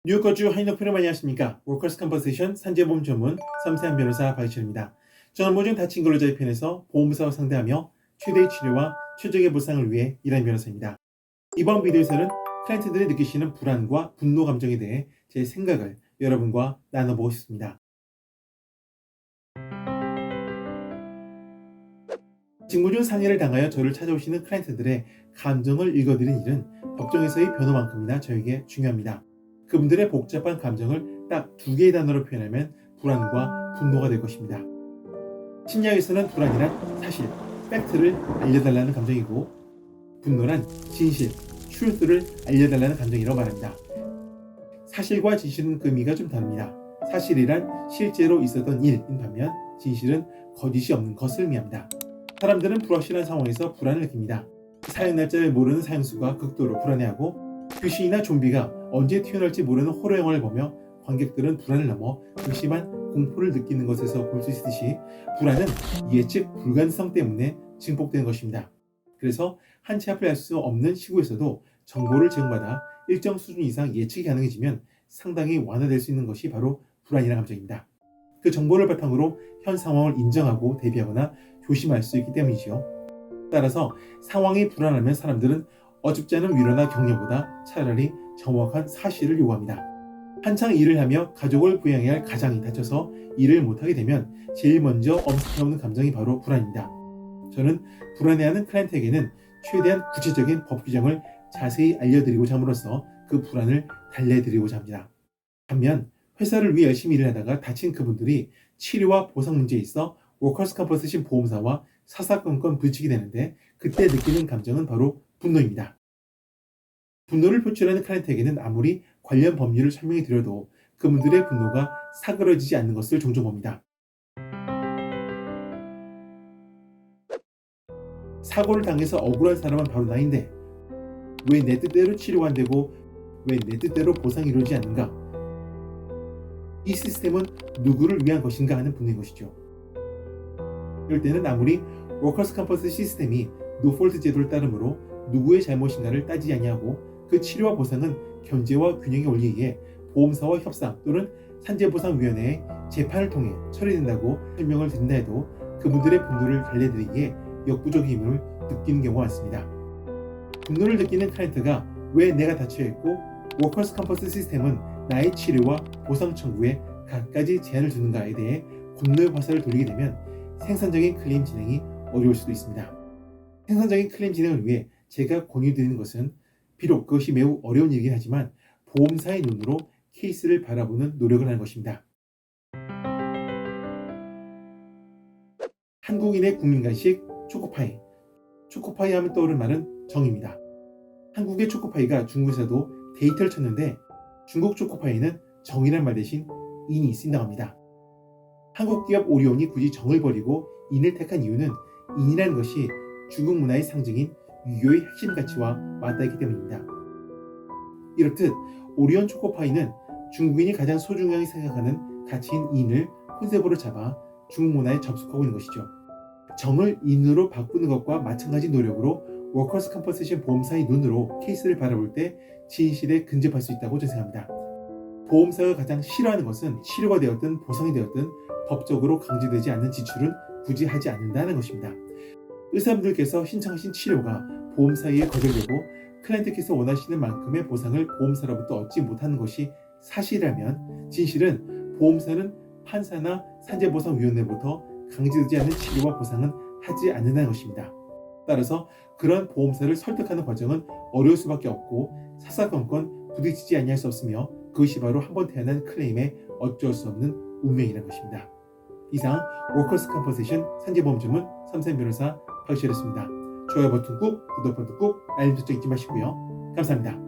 뉴욕 거주 한인어플을 많이 하십니까? 워커스 컴퍼세이션 산재보험 전문 섬세한 변호사 박희철입니다. 저는 모든 다친 근로자의 편에서 보험사와 상대하며 최대의 치료와 최적의 보상을 위해 일하는 변호사입니다. 이번 비디오에서는 클라이언트들이 느끼시는 불안과 분노 감정에 대해 제 생각을 여러분과 나눠보고 싶습니다. 직무 중 상해를 당하여 저를 찾아오시는 클라이언트들의 감정을 읽어드린 일은 법정에서의 변호만큼이나 저에게 중요합니다. 그분들의 복잡한 감정을 딱 두 개의 단어로 표현하면 불안과 분노가 될 것입니다. 심리학에서는 불안이란 사실, 팩트를 알려달라는 감정이고 분노란 진실, truth를 알려달라는 감정이라고 말합니다. 사실과 진실은 그 의미가 좀 다릅니다. 사실이란 실제로 있었던 일인 반면 진실은 거짓이 없는 것을 의미합니다. 사람들은 불확실한 상황에서 불안을 느낍니다. 사용 날짜를 모르는 사형수가 극도로 불안해하고 귀신이나 좀비가 언제 튀어나올지 모르는 호러 영화를 보며 관객들은 불안을 넘어 극심한 공포를 느끼는 것에서 볼 수 있듯이 불안은 예측 불가능성 때문에 증폭되는 것입니다. 그래서 한 치 앞을 알 수 없는 시국에서도 정보를 제공받아 일정 수준 이상 예측이 가능해지면 상당히 완화될 수 있는 것이 바로 불안이라는 감정입니다. 그 정보를 바탕으로 현 상황을 인정하고 대비하거나 조심할 수 있기 때문이지요. 따라서 상황이 불안하면 사람들은 어줍지 않은 위로나 격려보다 차라리 정확한 사실을 요구합니다. 한창 일을 하며 가족을 부양해야 할 가장이 다쳐서 일을 못하게 되면 제일 먼저 엄습해오는 감정이 바로 불안입니다. 저는 불안해하는 클라이언트에게는 최대한 구체적인 법 규정을 자세히 알려드리고자 함으로써 그 불안을 달래드리고자 합니다. 반면 회사를 위해 열심히 일을 하다가 다친 그분들이 치료와 보상 문제에 있어 워커스 컴퍼세이션 보험사와 사사건건 부딪히게 되는데 그때 느끼는 감정은 바로 분노입니다. 분노를 표출하는 클라이언트에게는 아무리 관련 법률을 설명해 드려도 그분들의 분노가 사그러지지 않는 것을 종종 봅니다. 사고를 당해서 억울한 사람은 바로 나인데 왜 내 뜻대로 치료가 안 되고 왜 내 뜻대로 보상이 이루어지지 않는가? 이 시스템은 누구를 위한 것인가 하는 분노인 것이죠. 이럴 때는 아무리 워커스 컴퍼스 시스템이 노폴트 제도를 따르므로 누구의 잘못인가를 따지지 아니하고 그 치료와 보상은 견제와 균형의 원리에 보험사와 협상 또는 산재보상위원회의 재판을 통해 처리된다고 설명을 드린다 해도 그분들의 분노를 달래드리기에 역부족의 힘을 느끼는 경우가 많습니다. 분노를 느끼는 클라이언트가 왜 내가 다쳐야 했고 워커스 컴퍼스 시스템은 나의 치료와 보상 청구에 갖가지 제한을 두는가에 대해 분노의 화살을 돌리게 되면 생산적인 클레임 진행이 어려울 수도 있습니다. 생산적인 클레임 진행을 위해 제가 권유드리는 것은 비록 그것이 매우 어려운 일이긴 하지만 보험사의 눈으로 케이스를 바라보는 노력을 하는 것입니다. 한국인의 국민간식 초코파이. 초코파이 하면 떠오르는 말은 정입니다. 한국의 초코파이가 중국에서도 데이터를 쳤는데 중국 초코파이는 정이란 말 대신 인이 쓰인다고 합니다. 한국 기업 오리온이 굳이 정을 버리고 인을 택한 이유는 인이라는 것이 중국 문화의 상징인 유교의 핵심 가치와 맞닿기 때문입니다. 이렇듯 오리온 초코파이는 중국인이 가장 소중하게 생각하는 가치인 인을 콘셉트로 잡아 중국 문화에 접속하고 있는 것이죠. 정을 인으로 바꾸는 것과 마찬가지 노력으로 워커스 컴퍼세이션 보험사의 눈으로 케이스를 바라볼 때 진실에 근접할 수 있다고 저는 생각합니다. 보험사가 가장 싫어하는 것은 치료가 되었든 보상이 되었든 법적으로 강제되지 않는 지출은 굳이 하지 않는다는 것입니다. 의사분들께서 신청하신 치료가 보험사에 거절되고 클라이언트께서 원하시는 만큼의 보상을 보험사로부터 얻지 못하는 것이 사실이라면 진실은 보험사는 판사나 산재보상위원회부터 강제되지 않는 치료와 보상은 하지 않는다는 것입니다. 따라서 그런 보험사를 설득하는 과정은 어려울 수밖에 없고 사사건건 부딪히지 아니할 수 없으며 그것이 바로 한번 태어난 클레임의 어쩔 수 없는 운명이라는 것입니다. 이상 워커스 컴퍼세이션 산재보험 전문 섬세한 변호사 박희철이었습니다. 좋아요 버튼 꾹, 구독 버튼 꾹, 알림 설정 잊지 마시고요. 감사합니다.